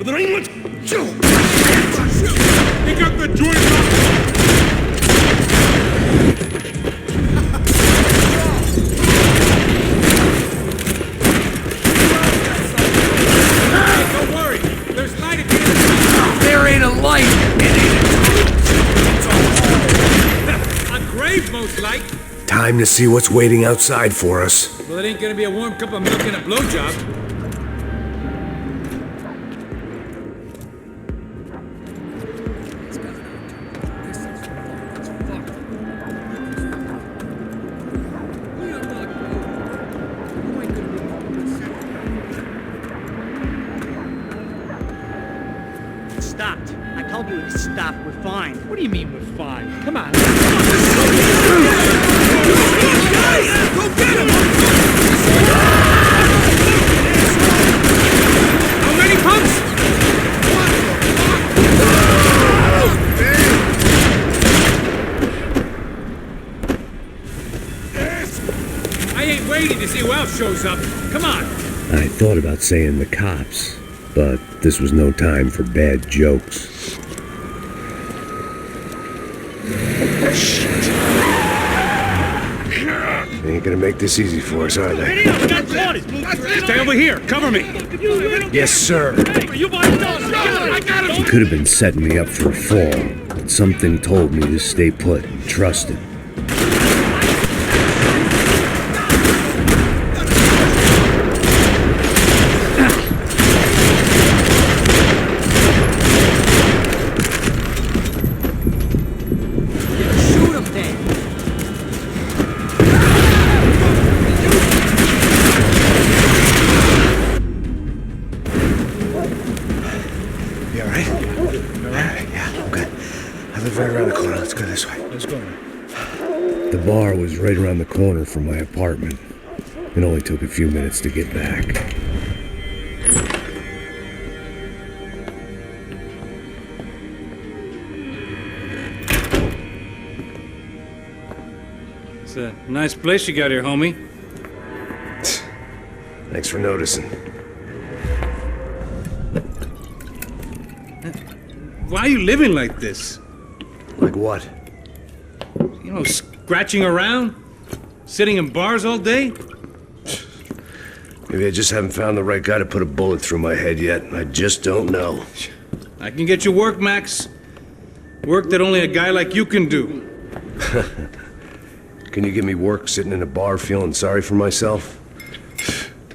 drain, let's go! He got the joint up! Don't worry, there's light at the end. There ain't a light! A grave, most like. Time to see what's waiting outside for us. Well, it ain't gonna be a warm cup of milk and a blowjob. Stopped. I told you to stop. We're fine. What do you mean we're fine? Come on. Go get him! How many pumps? I ain't waiting to see who else shows up. Come on. I thought about saying the cops, but this was no time for bad jokes. They ain't gonna make this easy for us, are they? Stay over here. Cover me. Yes, sir. You could have been setting me up for a fall, but something told me to stay put and trust it. The bar was right around the corner from my apartment. It only took a few minutes to get back. It's a nice place you got here, homie. Thanks for noticing. Why are you living like this? Like what? You know, scratching around? Sitting in bars all day? Maybe I just haven't found the right guy to put a bullet through my head yet. I just don't know. I can get you work, Max. Work that only a guy like you can do. Can you give me work sitting in a bar feeling sorry for myself?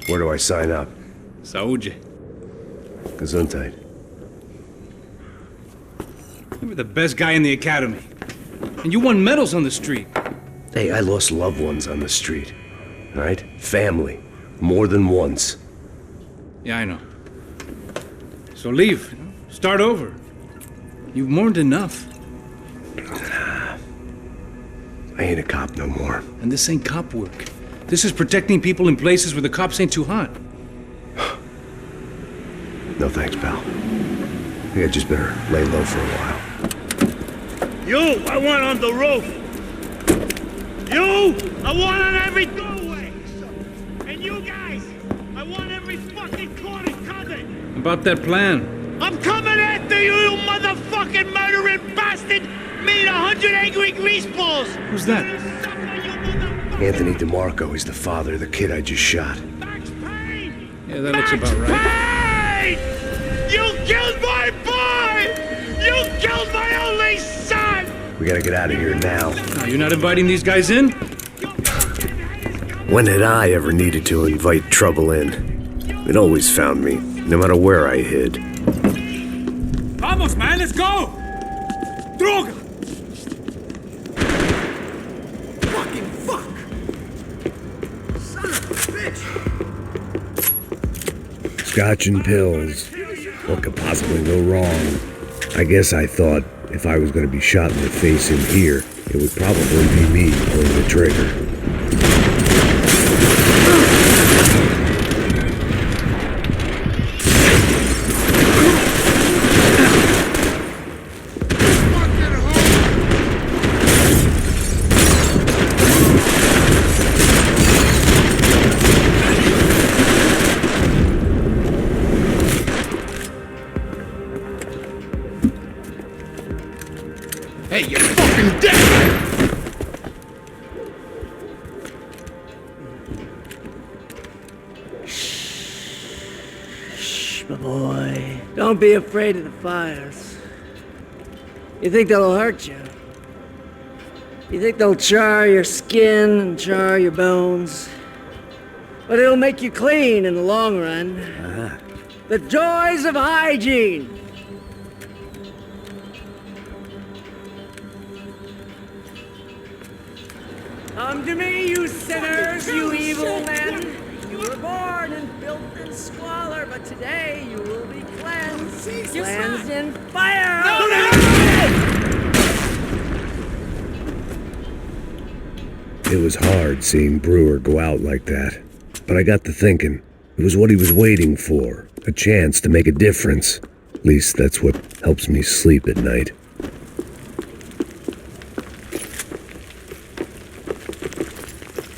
Where do I sign up? Saúde. Gesundheit. You were the best guy in the academy. And you won medals on the street. Hey, I lost loved ones on the street. All right? Family. More than once. Yeah, I know. So leave. You know? Start over. You've mourned enough. I ain't a cop no more. And this ain't cop work. This is protecting people in places where the cops ain't too hot. No thanks, pal. I think I just better lay low for a while. You, I want on the roof. You, I want on every doorway. And you guys, I want every fucking corner covered. About that plan. I'm coming after you, you motherfucking murdering bastard! Made 100 angry greaseballs! Who's that? Anthony DeMarco. He's the father of the kid I just shot. Max Payne! Yeah, that looks about right. Payne! You killed my boy! You killed my only son! We gotta get out of here now. Now, you're not inviting these guys in? When had I ever needed to invite trouble in? It always found me, no matter where I hid. Vamos, man, let's go! Droga! Fucking fuck! Son of a bitch! Scotch and pills. What could possibly go wrong? I guess I thought if I was going to be shot in the face in here, it would probably be me pulling the trigger. Don't be afraid of the fires. You think they'll hurt you? You think they'll char your skin and char your bones? But it'll make you clean in the long run. The joys of hygiene! Come to me, you sinners, you evil men! You were born in filth and squalor, but today you will be cleansed. Cleansed in fire! It was hard seeing Brewer go out like that, but I got to thinking, it was what he was waiting for, a chance to make a difference. At least that's what helps me sleep at night.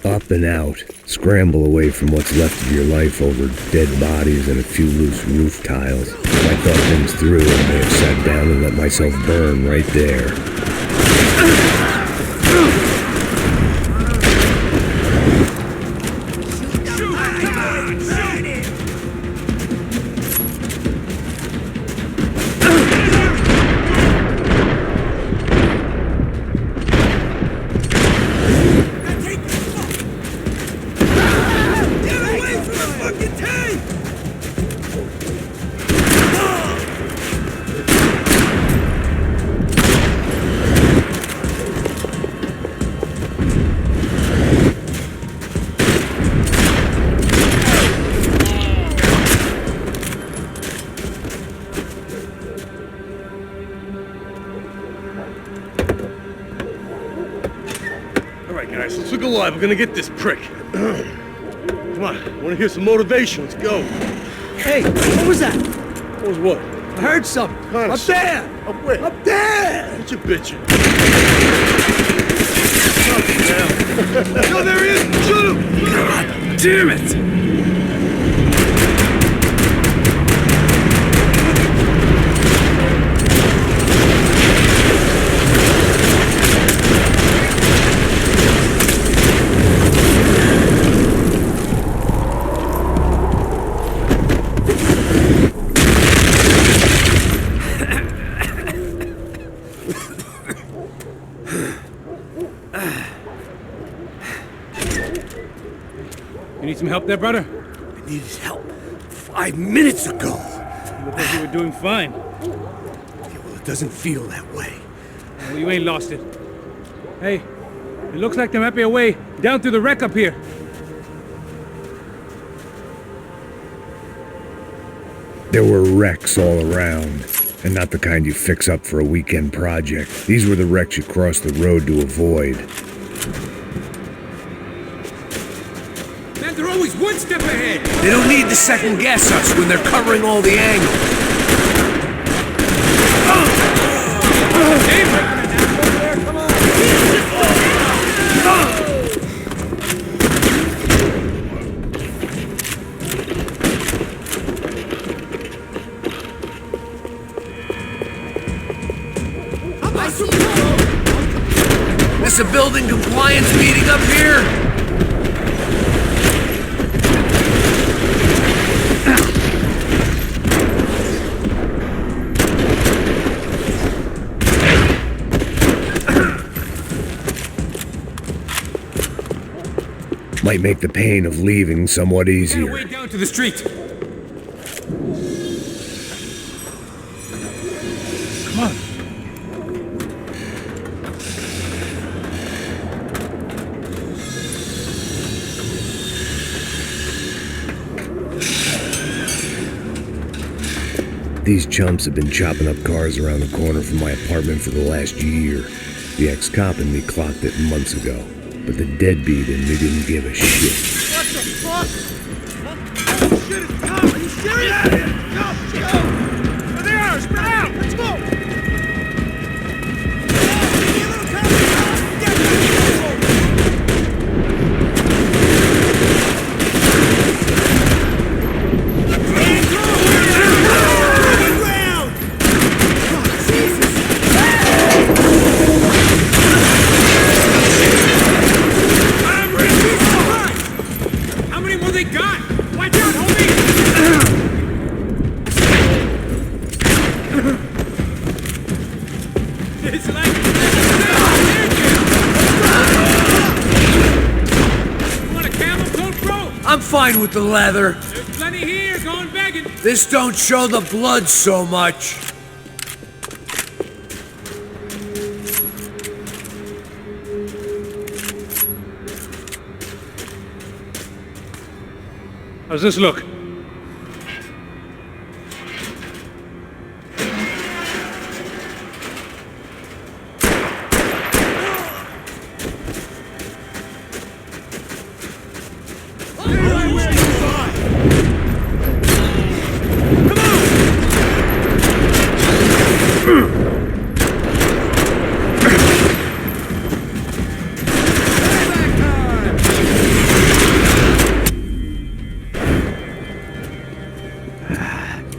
Up and out, scramble away from what's left of your life over dead bodies and a few loose roof tiles. If I thought things through, I may have sat down and let myself burn right there. We're gonna get this prick. Come on, wanna hear some motivation? Let's go. Hey, what was that? What was what? I heard something. Kinda Up there! Up where? Up there! What you bitching? No, there he is! Shoot him! God damn it! You need some help there, brother? I needed help 5 minutes ago. You look like you were doing fine. Yeah, well, it doesn't feel that way. Well, you ain't lost it. Hey, it looks like there might be a way down through the wreck up here. There were wrecks all around, and not the kind you fix up for a weekend project. These were the wrecks you cross the road to avoid. Man, they're always one step ahead. They don't need to second guess us when they're covering all the angles. This a building compliance meeting up here? Might make the pain of leaving somewhat easier. Way down to the street. Come on. These chumps have been chopping up cars around the corner from my apartment for the last year. The ex-cop in me clocked it months ago, but the deadbeat in me didn't give a shit. What the fuck? Oh, shit, it's Tom! Are you serious? Go! There they are! Spread out! Let's go! fine with the leather. There's plenty here, going begging. This don't show the blood so much. How's this look?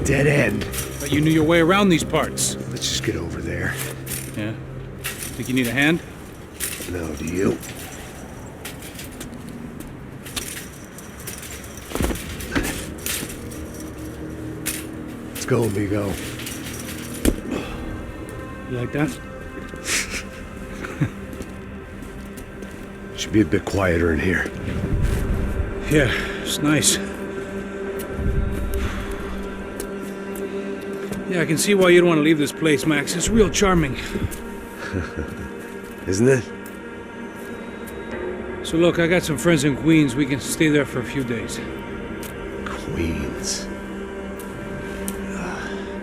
Dead end. But you knew your way around these parts. Let's just get over there. Yeah? Think you need a hand? No, do you? Let's go, amigo. You like that? Should be a bit quieter in here. Yeah, it's nice. Yeah, I can see why you'd want to leave this place, Max. It's real charming. Isn't it? So look, I got some friends in Queens. We can stay there for a few days. Queens.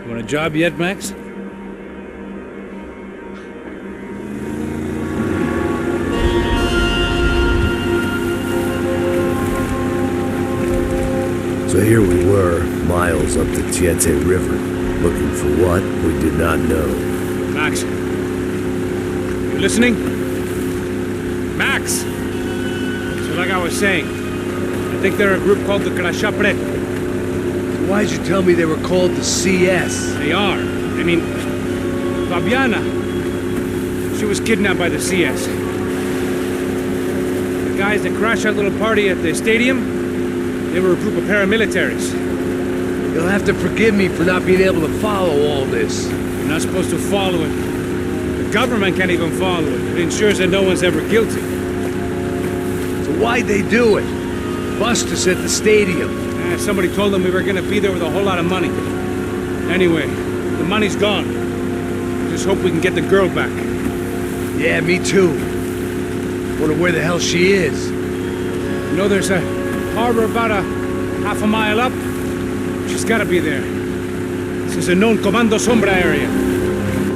You want a job yet, Max? So here we were, miles up the Chiete River, looking for what we did not know. Max. You listening? Max! So like I was saying, I think they're a group called the Prete. Why'd you tell me they were called the CS? They are. I mean, Fabiana. She was kidnapped by the CS. The guys that crashed that little party at the stadium, they were a group of paramilitaries. You'll have to forgive me for not being able to follow all this. You're not supposed to follow it. The government can't even follow it. It ensures that no one's ever guilty. So why'd they do it? Bust us at the stadium. Somebody told them we were gonna be there with a whole lot of money. Anyway, the money's gone. I just hope we can get the girl back. Yeah, me too. Wonder where the hell she is. You know, there's a harbor about a half a mile up. She's gotta be there. This is a known Comando Sombra area.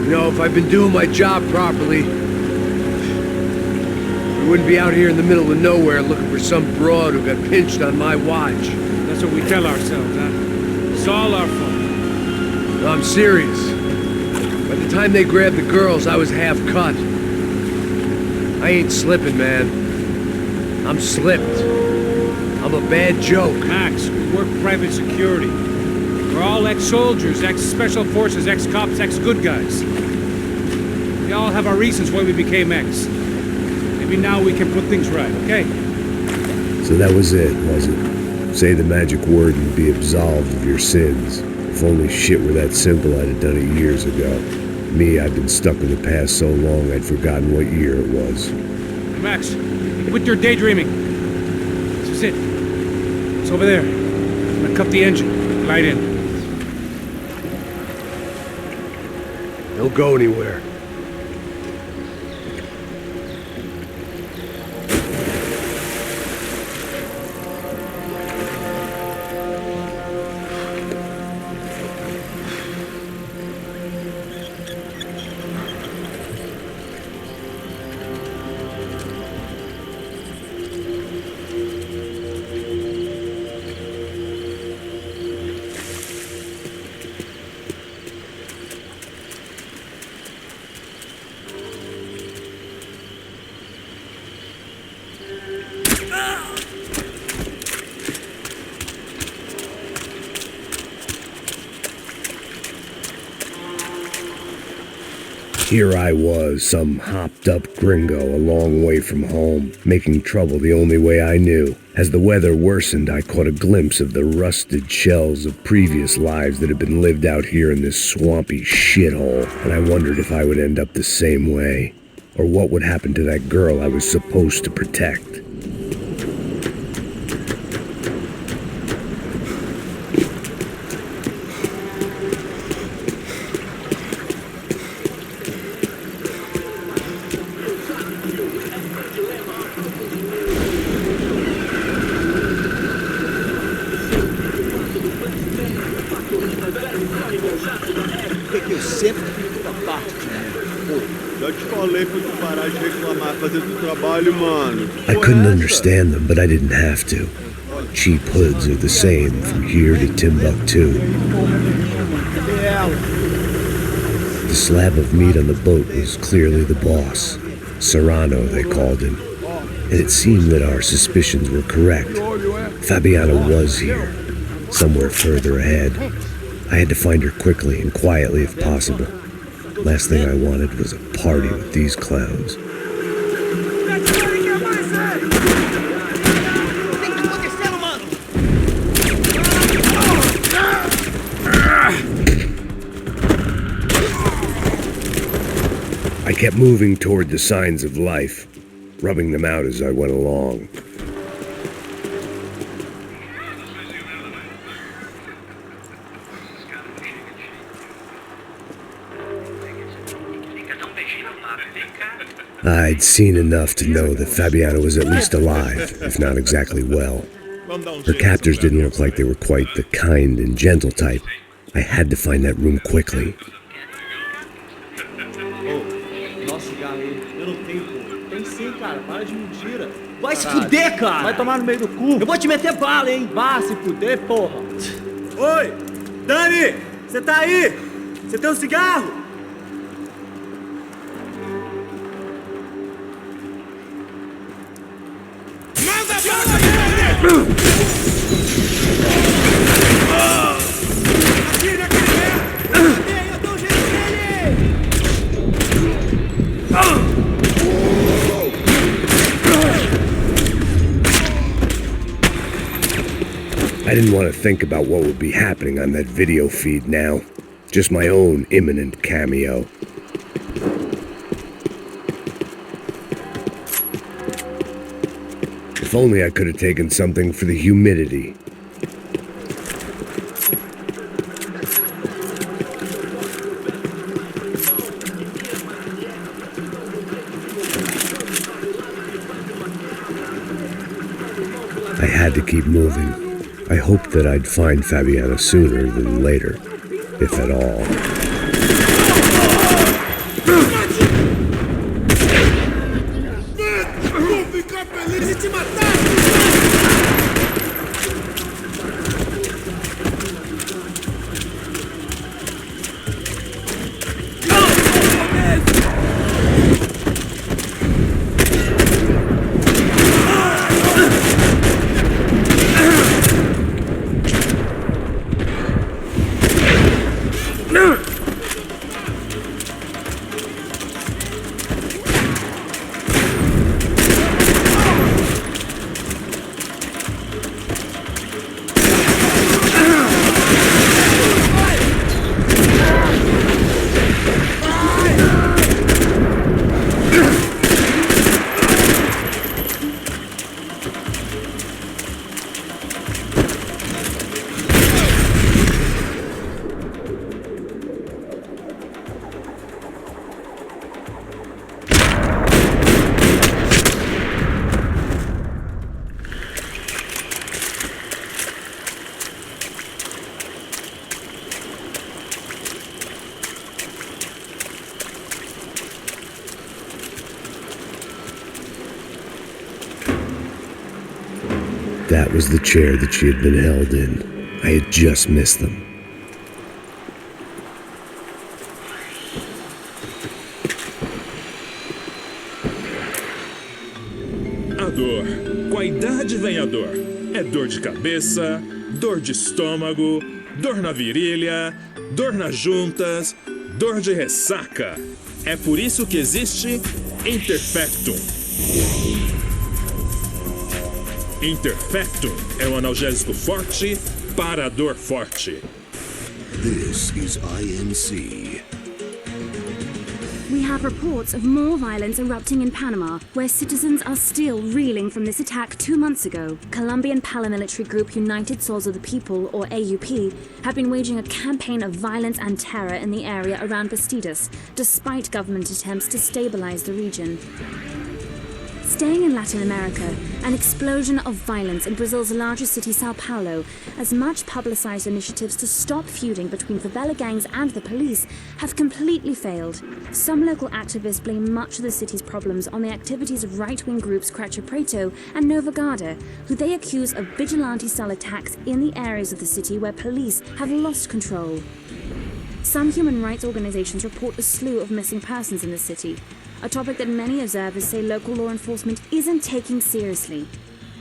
You know, if I've been doing my job properly, we wouldn't be out here in the middle of nowhere looking for some broad who got pinched on my watch. That's what we tell ourselves, huh? It's all our fault. No, I'm serious. By the time they grabbed the girls, I was half cut. I ain't slipping, man. I'm slipped. I'm a bad joke. Max, we work private security. We're all ex-soldiers, ex-special forces, ex-cops, ex-good guys. We all have our reasons why we became ex. Maybe now we can put things right, okay? So that was it, was it? Say the magic word and be absolved of your sins. If only shit were that simple, I'd have done it years ago. Me, I've been stuck in the past so long I'd forgotten what year it was. Hey, Max, quit your daydreaming. This is it. It's over there. I'm gonna cut the engine. Glide in. Don't go anywhere. Here I was, some hopped-up gringo a long way from home, making trouble the only way I knew. As the weather worsened, I caught a glimpse of the rusted shells of previous lives that had been lived out here in this swampy shithole, and I wondered if I would end up the same way, or what would happen to that girl I was supposed to protect. Para de reclamar, fazer o trabalho, mano. I couldn't understand them, but I didn't have to. Cheap hoods are the same from here to Timbuktu. The slab of meat on the boat was clearly the boss. Serrano, they called him. And it seemed that our suspicions were correct. Fabiana was here, somewhere further ahead. I had to find her quickly and quietly if possible. Last thing I wanted was a party with these clowns. I kept moving toward the signs of life, rubbing them out as I went along. I'd seen enough to know that Fabiana was at least alive, if not exactly well. Her captors didn't look like they were quite the kind and gentle type. I had to find that room quickly. Nossa, galera, eu não tenho, pô. Tem sim, cara. Para de mentira. Vai se fuder, cara. Vai tomar no meio do cu. Eu vou te meter bala, hein. Vá se fuder, porra. Oi, Dani, você tá aí? Você tem um cigarro? I didn't want to think about what would be happening on that video feed now. Just my own imminent cameo. If only I could have taken something for the humidity. I had to keep moving. I hoped that I'd find Fabiana sooner than later, if at all. That was the chair that she had been held in. I had just missed them. A dor. Com a idade vem a dor. É dor de cabeça, dor de estômago, dor na virilha, dor nas juntas, dor de ressaca. É por isso que existe Interfectum. Interfectum é um analgésico forte para a dor forte. This is INC. We have reports of more violence erupting in Panama, where citizens are still reeling from this attack 2 months ago. Colombian paramilitary group United Souls of the People, or AUP, have been waging a campaign of violence and terror in the area around Bastidas, despite government attempts to stabilize the region. Staying in Latin America, an explosion of violence in Brazil's largest city, Sao Paulo, as much publicized initiatives to stop feuding between favela gangs and the police have completely failed. Some local activists blame much of the city's problems on the activities of right-wing groups Cracha Preto and Nova Guarda, who they accuse of vigilante-style attacks in the areas of the city where police have lost control. Some human rights organizations report a slew of missing persons in the city, a topic that many observers say local law enforcement isn't taking seriously.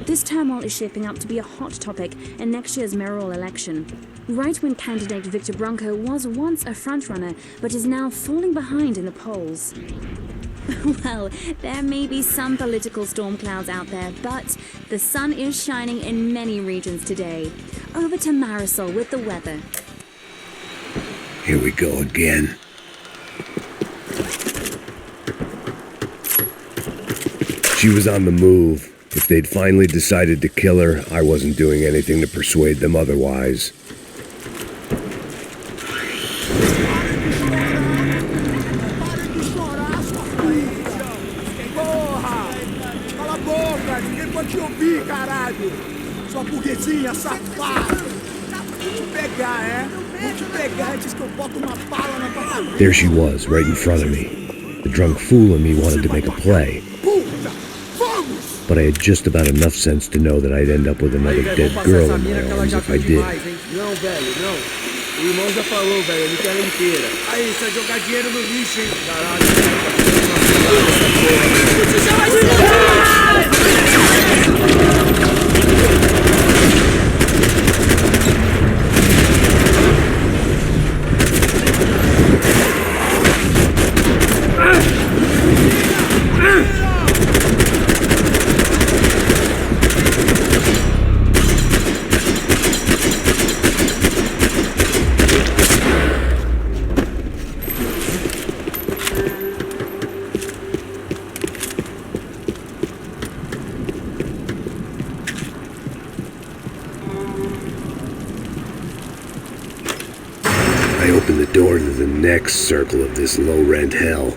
This turmoil is shaping up to be a hot topic in next year's mayoral election. Right-wing candidate Victor Branco was once a frontrunner, but is now falling behind in the polls. Well, there may be some political storm clouds out there, but the sun is shining in many regions today. Over to Marisol with the weather. Here we go again. She was on the move. If they'd finally decided to kill her, I wasn't doing anything to persuade them otherwise. Porra! Cala a boca! Ninguém pode te ouvir, caralho! Sua burguesinha safada! Vou te pegar, é? Vou te pegar antes que eu boto uma bala na tua cabeça! There she was, right in front of me. The drunk fool in me wanted to make a play. But I had just about enough sense to know that I'd end up with another dead girl in my arms if I did. Não, velho, não. O irmão já falou, velho, ele quer ela inteira. Aí, você vai jogar dinheiro no lixo, hein? I opened the door to the next circle of this low-rent hell.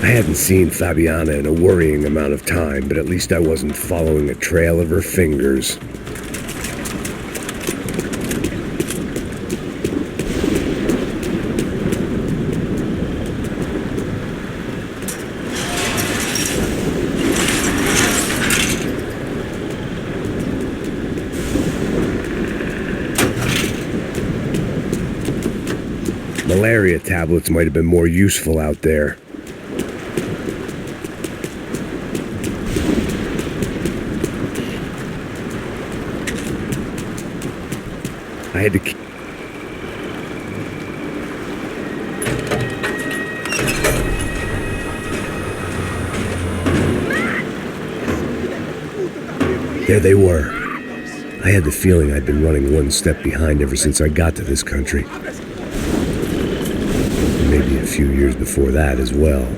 I hadn't seen Fabiana in a worrying amount of time, but at least I wasn't following a trail of her fingers. Malaria tablets might have been more useful out there. I had to keep... There they were. I had the feeling I'd been running one step behind ever since I got to this country. Maybe a few years before that as well.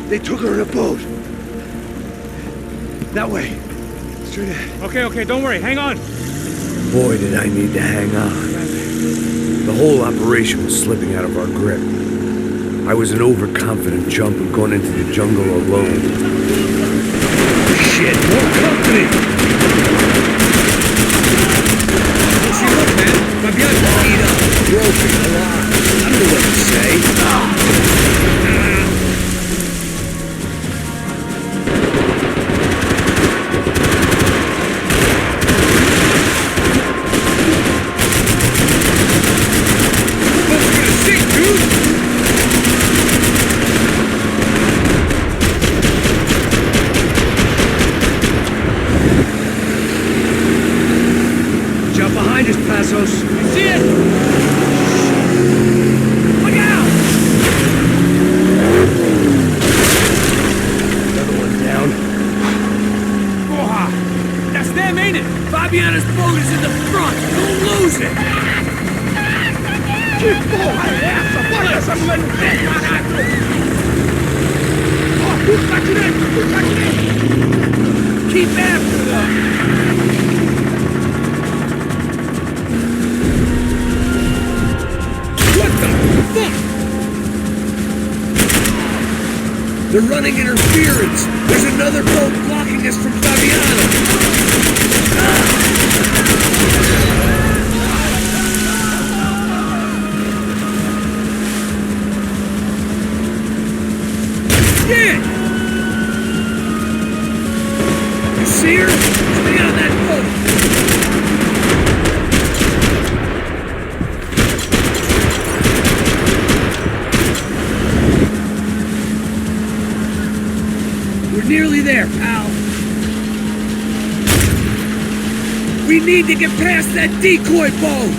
They took her in a boat. That way. Straight ahead. Okay, don't worry. Hang on. Boy, did I need to hang on. The whole operation was slipping out of our grip. I was an overconfident chump and going into the jungle alone. Shit, more company! What's she look, man? My blood's beat up, broken, alive. I don't know what to say. Que porra é essa? Bora essa mulher no pé, caralho! Move back to that! Move back to that! Keep after them! What the fuck? They're running interference. There's another boat blocking us from Fabiano. Shit! You see her? Stay on that boat. We're nearly there, pal. We need to get past that decoy boat.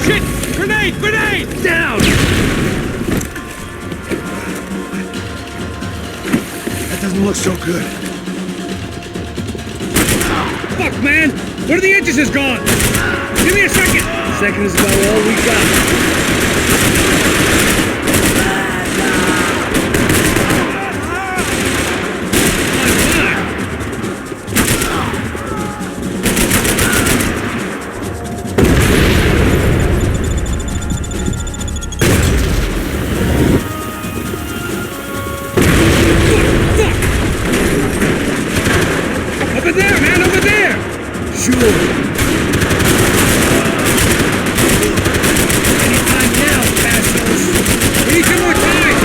Shit! Grenade! Grenade! Down! That doesn't look so good. Fuck, man! Where are the entrances gone? Give me a second! Second is about all we got. Over there, man! Over there! Sure. Anytime now, Passos. We need some more time!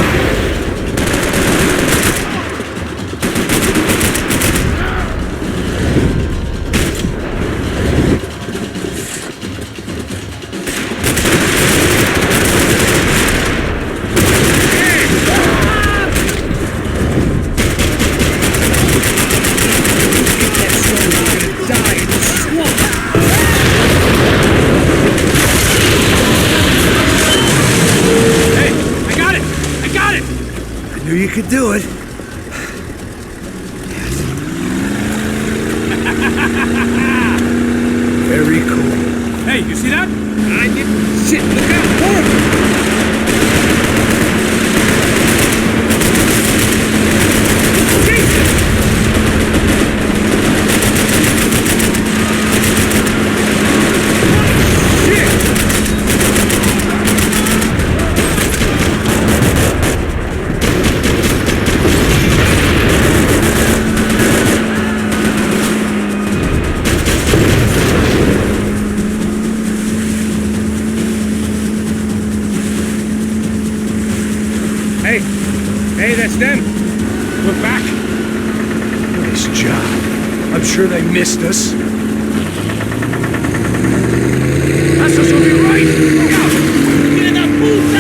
That son, we're gonna die in the swamp. Hey! I got it! I got it! I knew you could do it. Very cool. Hey, you see that? I didn't. Shit, look out! More of them! Hey! Hey, that's them! We're back! Nice job. I'm sure they missed us. That's us will be right! Look out! Get in that booth!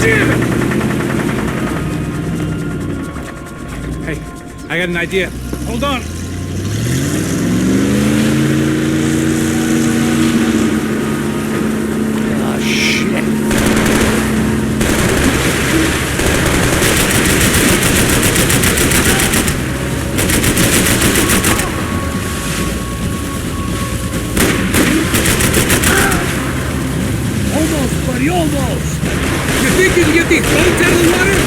Damn it! Hey, I got an idea. Hold on! Ah, shit. Almost, buddy, almost! You think you can get these boats out of the water?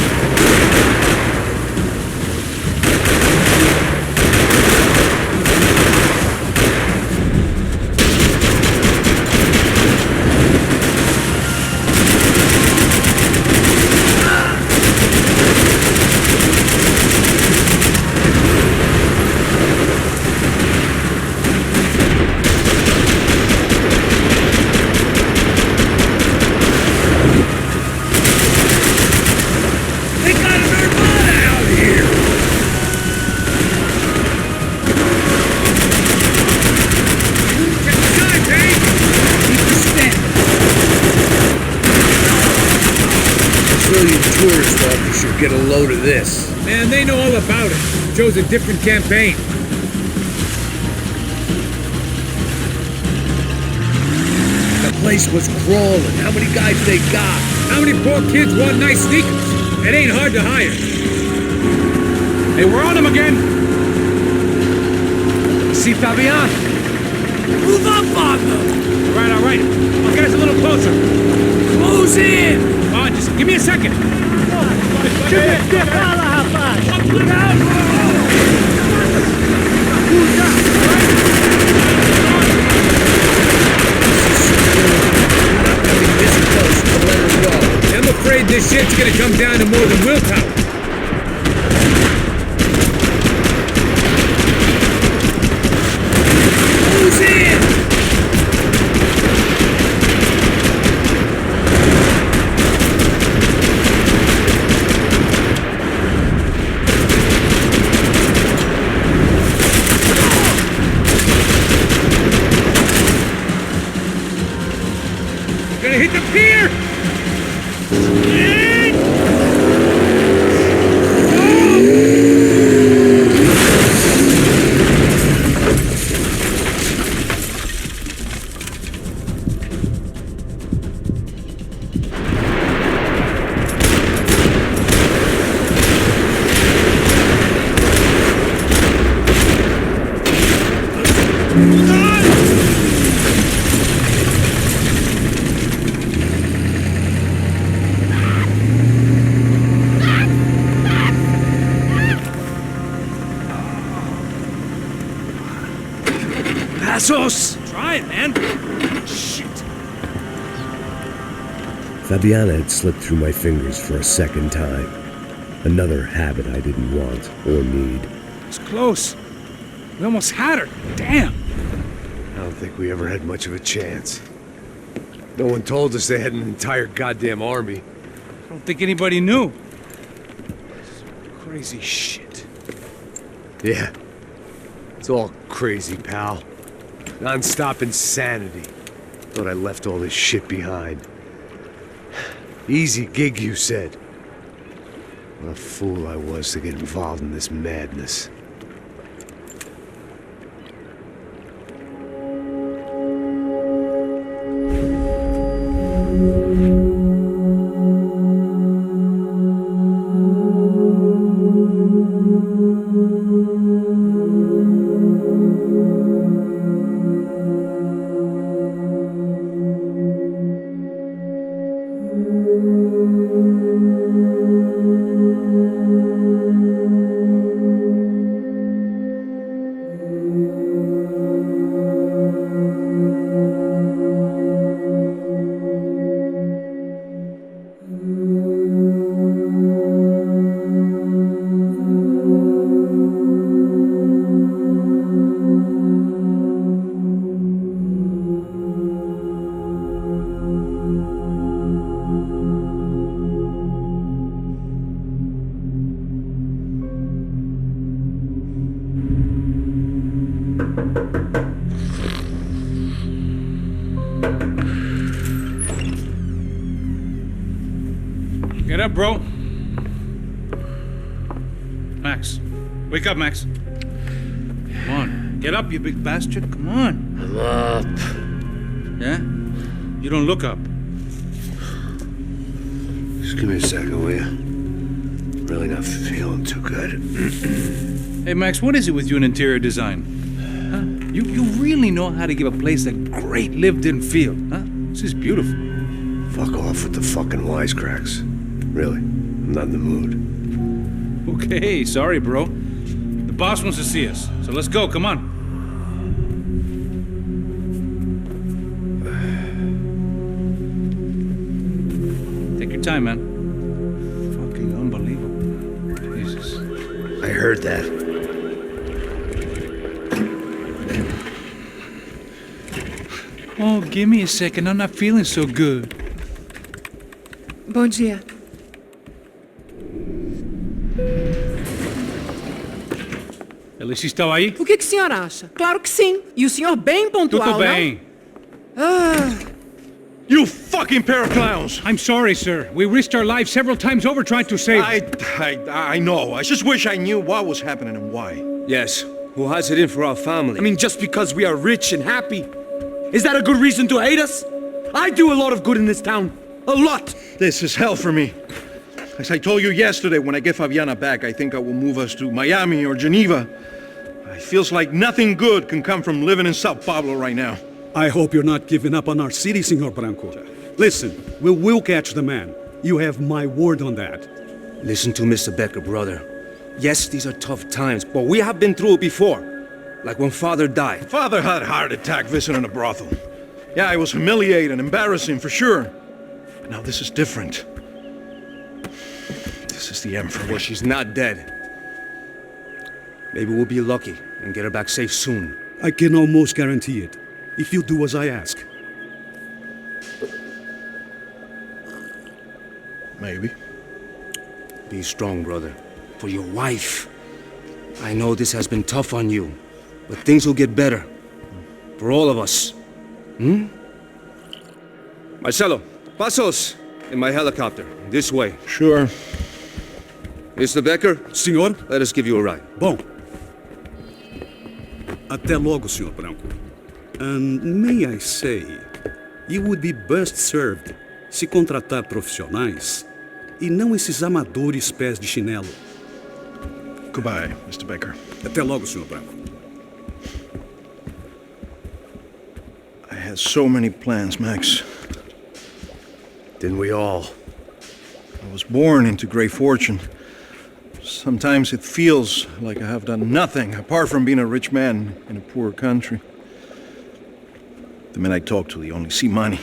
They got an armada out here! Check the time, Dave! Keep the step! Brazilian tourist officer get a load of this. Man, they know all about it. Chose a different campaign. The place was crawling. How many guys they got? How many poor kids want nice sneakers? It ain't hard to hire. Hey, we're on them again! See Fabian? Move up on them! All right. I'll get us a little closer. Close in! Come on, just give me a second. I'm afraid this shit's gonna come down to more than willpower. Close in! Gonna hit the pier! Try it, man. Shit. Fabiana had slipped through my fingers for a second time. Another habit I didn't want or need. It's close. We almost had her. Damn. I don't think we ever had much of a chance. No one told us they had an entire goddamn army. I don't think anybody knew. Crazy shit. Yeah. It's all crazy, pal. Non-stop insanity. Thought I left all this shit behind. Easy gig, you said. What a fool I was to get involved in this madness. Get up, bro. Max. Wake up, Max. Come on. Get up, you big bastard. Come on. I'm up. Yeah? You don't look up. Just give me a second, will you? Really not feeling too good. Hey, Max, what is it with you and interior design? Huh? You really know how to give a place a great lived-in feel, huh? This is beautiful. Fuck off with the fucking wisecracks. Really, I'm not in the mood. Okay, sorry, bro. The boss wants to see us, so let's go, come on. Take your time, man. Fucking unbelievable. Jesus. I heard that. Oh, give me a second, I'm not feeling so good. Bom dia. Alice estava aí? O que o senhor acha? Claro que sim. E o senhor bem pontual, Tudo bem. não? Ah. You fucking pair of clowns! I'm sorry, sir. We risked our lives several times over trying to save... I know. I just wish I knew what was happening and why. Yes, who has it in for our family? I mean, just because we are rich and happy, is that a good reason to hate us? I do a lot of good in this town. A lot! This is hell for me. As I told you yesterday, when I get Fabiana back, I think I will move us to Miami or Geneva. It feels like nothing good can come from living in Sao Paulo right now. I hope you're not giving up on our city, Senor Branco. Listen, we will catch the man. You have my word on that. Listen to Mr. Becker, brother. Yes, these are tough times, but we have been through it before. Like when Father died. Father had a heart attack visiting a brothel. Yeah, it was humiliating, embarrassing, for sure. But now this is different. This is the Emperor. Well, she's not dead. Maybe we'll be lucky and get her back safe soon. I can almost guarantee it, if you do as I ask. Maybe. Be strong, brother. For your wife. I know this has been tough on you, but things will get better. For all of us. Marcelo, pasos in my helicopter. This way. Sure. Mr. Becker? Senhor? Let us give you a ride. Bom. Até logo, Senhor Branco. And may I say, you would be best served se contratar profissionais e não esses amadores pés de chinelo. Goodbye, Mr. Becker. Até logo, Senhor Branco. I had so many plans, Max. Didn't we all? I was born into great fortune. Sometimes it feels like I have done nothing apart from being a rich man in a poor country. The men I talk to, they only see money.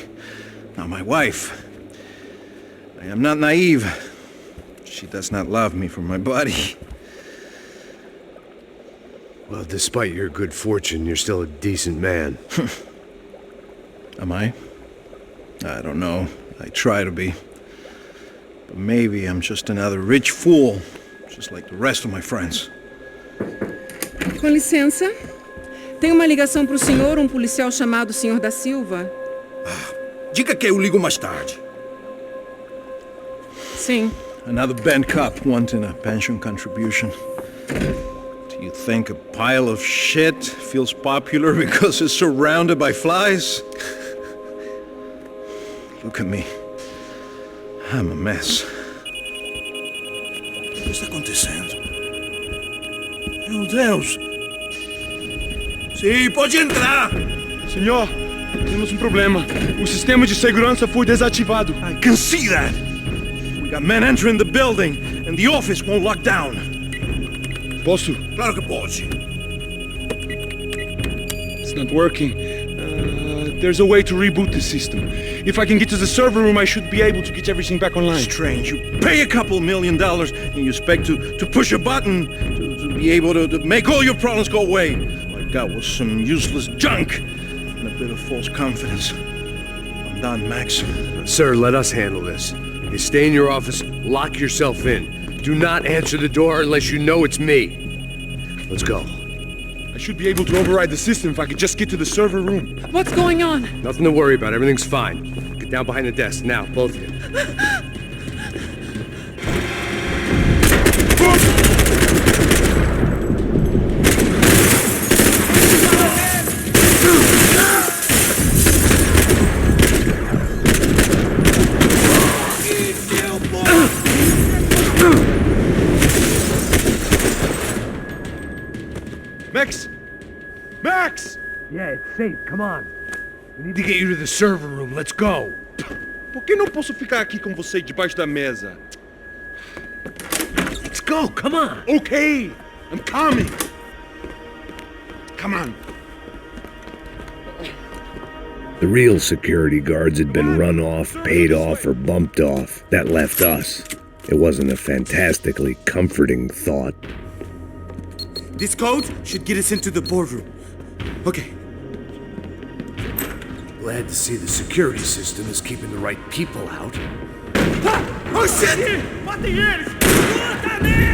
Now my wife. I am not naive. She does not love me for my body. Well, despite your good fortune, you're still a decent man. Am I? I don't know. I try to be. But maybe I'm just another rich fool, just like the rest of my friends. Com licença. Tem uma ligação para o senhor, um policial chamado Sr. da Silva. Diga que eu ligo mais tarde. Sim. Another band cop wanting a pension contribution. Do you think a pile of shit feels popular because it's surrounded by flies? Look at me. I'm a mess. O que está acontecendo? Meu Deus! Sim, pode entrar! Senhor, temos um problema. O sistema de segurança foi desativado. I can see that! We got men entering the building, and the office won't lock down. Posso? Claro que pode. It's not working. There's a way to reboot the system. If I can get to the server room, I should be able to get everything back online. Strange. You pay a couple $1 million and you expect to push a button to be able to make all your problems go away. All I got was some useless junk and a bit of false confidence. I'm done, Max. Sir, let us handle this. You stay in your office, lock yourself in. Do not answer the door unless you know it's me. Let's go. I should be able to override the system if I could just get to the server room. What's going on? Nothing to worry about. Everything's fine. Get down behind the desk now, both of you. Max! Max! Yeah, it's safe. Come on. We need to get you to the server room. Let's go. Por que não posso ficar aqui com você debaixo da mesa? Let's go. Come on. Okay, I'm coming. Come on. The real security guards had been run off, paid off, or bumped off. That left us. It wasn't a fantastically comforting thought. This code should get us into the boardroom. Okay. Glad to see the security system is keeping the right people out. Ah! Oh shit! Mata eles! Puta merda!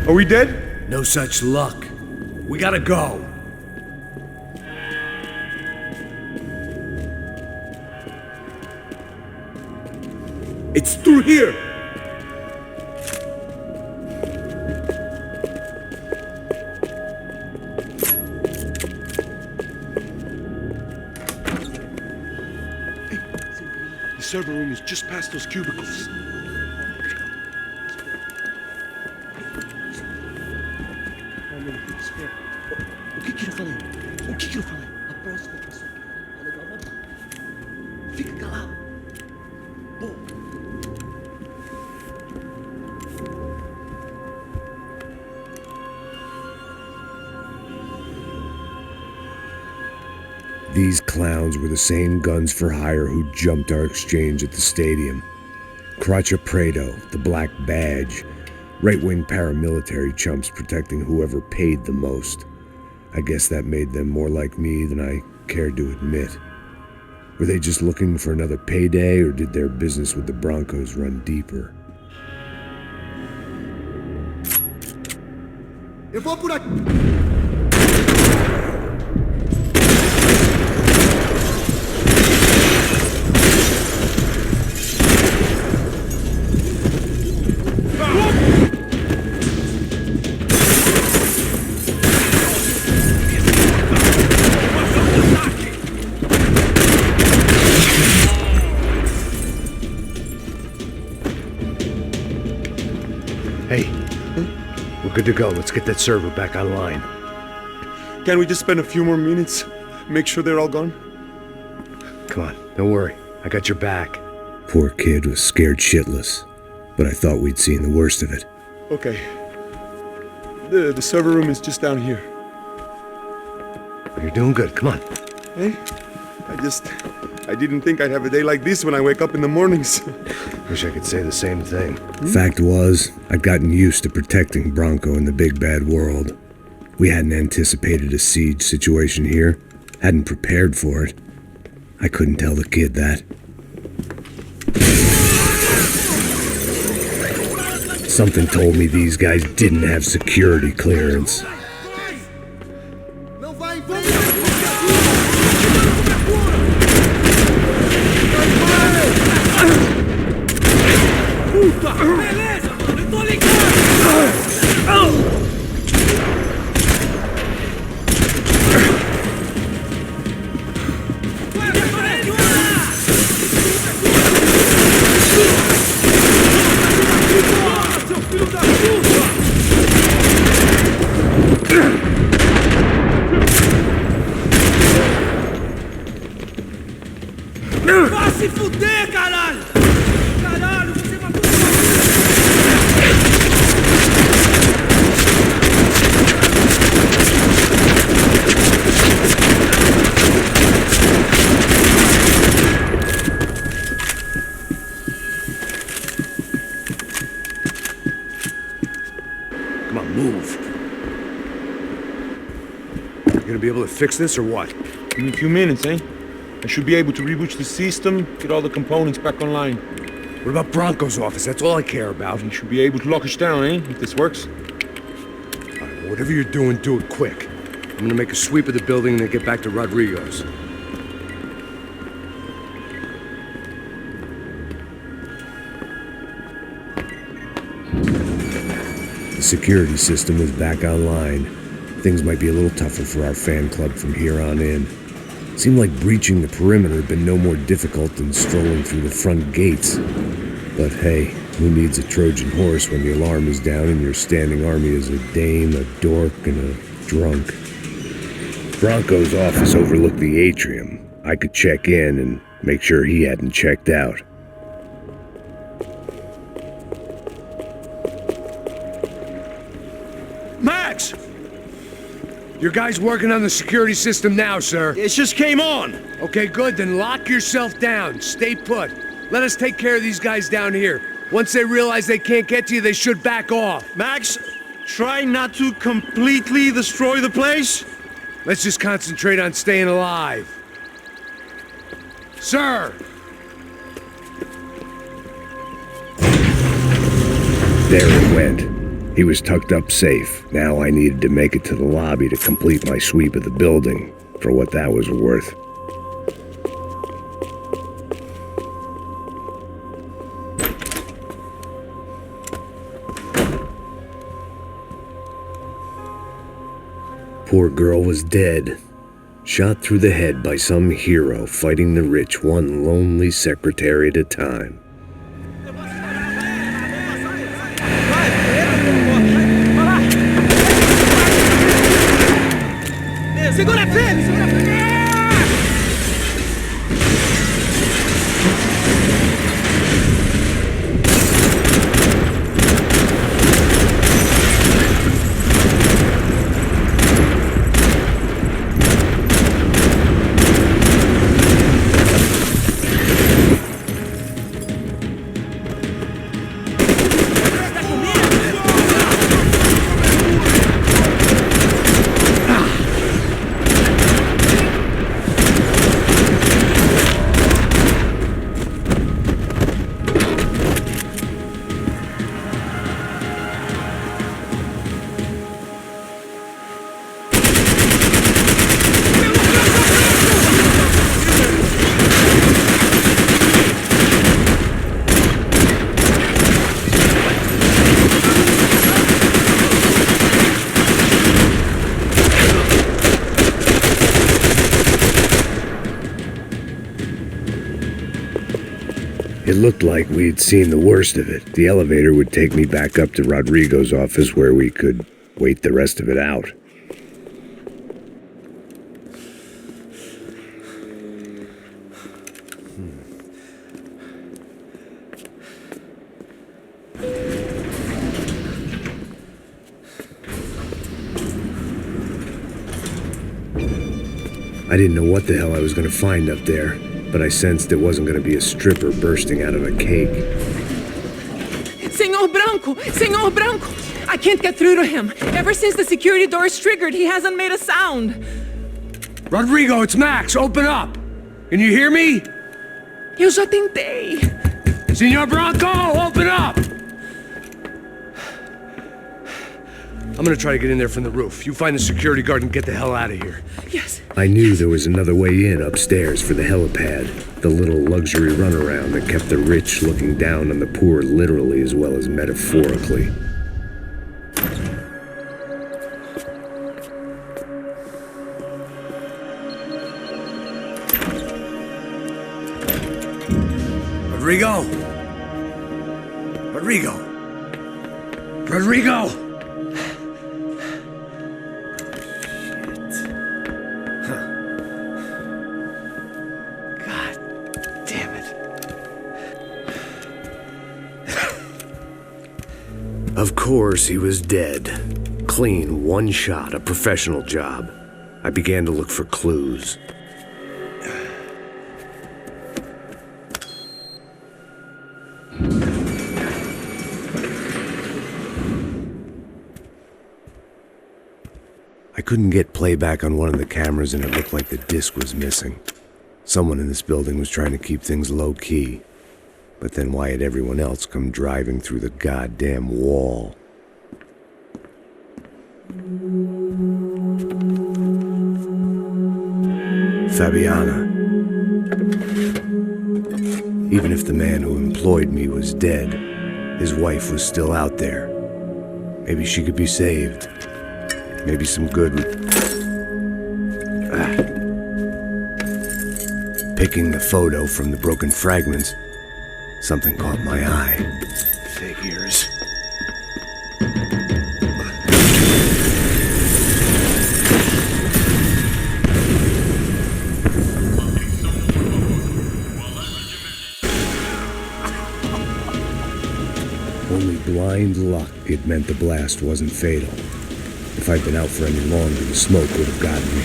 Are we dead? No such luck. We gotta go. It's through here! server room is just past those cubicles. O que eu falei? O que eu falei? A próxima pessoa vai levar uma bala. Fica calado. Bom. These clowns were the same guns for hire who jumped our exchange at the stadium. Crotcha Prado, the Black Badge, right-wing paramilitary chumps protecting whoever paid the most. I guess that made them more like me than I cared to admit. Were they just looking for another payday, or did their business with the Broncos run deeper? Eu vou por aqui. Hey, we're good to go. Let's get that server back online. Can't we just spend a few more minutes? Make sure they're all gone? Come on, don't worry. I got your back. Poor kid was scared shitless, but I thought we'd seen the worst of it. Okay. The server room is just down here. You're doing good. Come on. Hey, I didn't think I'd have a day like this when I wake up in the mornings. Wish I could say the same thing. Fact was, I'd gotten used to protecting Bronco in the big bad world. We hadn't anticipated a siege situation here, hadn't prepared for it. I couldn't tell the kid that. Something told me these guys didn't have security clearance. Não vai em Puta! Beleza, mano, eu tô ligado! Seu filho da puta! Vai se fuder, caralho! Caralho, você matou Come on, move. You gonna be able to fix this or what? In a few minutes, eh? I should be able to reboot the system, get all the components back online. What about Bronco's office? That's all I care about. You should be able to lock us down, eh? If this works. All right, whatever you're doing, do it quick. I'm gonna make a sweep of the building and then get back to Rodrigo's. The security system was back online. Things might be a little tougher for our fan club from here on in. Seemed like breaching the perimeter had been no more difficult than strolling through the front gates. But hey, who needs a Trojan horse when the alarm is down and your standing army is a dame, a dork, and a drunk? Bronco's office overlooked the atrium. I could check in and make sure he hadn't checked out. Max! Your guy's working on the security system now, sir. It just came on. Okay, good. Then lock yourself down. Stay put. Let us take care of these guys down here. Once they realize they can't get to you, they should back off. Max, try not to completely destroy the place. Let's just concentrate on staying alive. Sir! There it went. He was tucked up safe. Now I needed to make it to the lobby to complete my sweep of the building, for what that was worth. Poor girl was dead. Shot through the head by some hero fighting the rich one lonely secretary at a time. Segura firme, segura firme! It looked like we'd seen the worst of it. The elevator would take me back up to Rodrigo's office where we could wait the rest of it out. I didn't know what the hell I was going to find up there, but I sensed it wasn't going to be a stripper bursting out of a cake. Senor Branco! I can't get through to him. Ever since the security door is triggered, he hasn't made a sound. Rodrigo, it's Max. Open up. Can you hear me? Eu já tentei. Senor Branco, open up! I'm gonna try to get in there from the roof. You find the security guard and get the hell out of here. Yes. I knew there was another way in upstairs for the helipad, the little luxury runaround that kept the rich looking down on the poor literally as well as metaphorically. Rodrigo! Of course, he was dead. Clean, one shot, a professional job. I began to look for clues. I couldn't get playback on one of the cameras and it looked like the disc was missing. Someone in this building was trying to keep things low-key. But then why had everyone else come driving through the goddamn wall? Fabiana. Even if the man who employed me was dead, his wife was still out there. Maybe she could be saved. Maybe some good would... Picking the photo from the broken fragments, something caught my eye. Figures. Only blind luck it meant the blast wasn't fatal. If I'd been out for any longer, the smoke would have gotten me.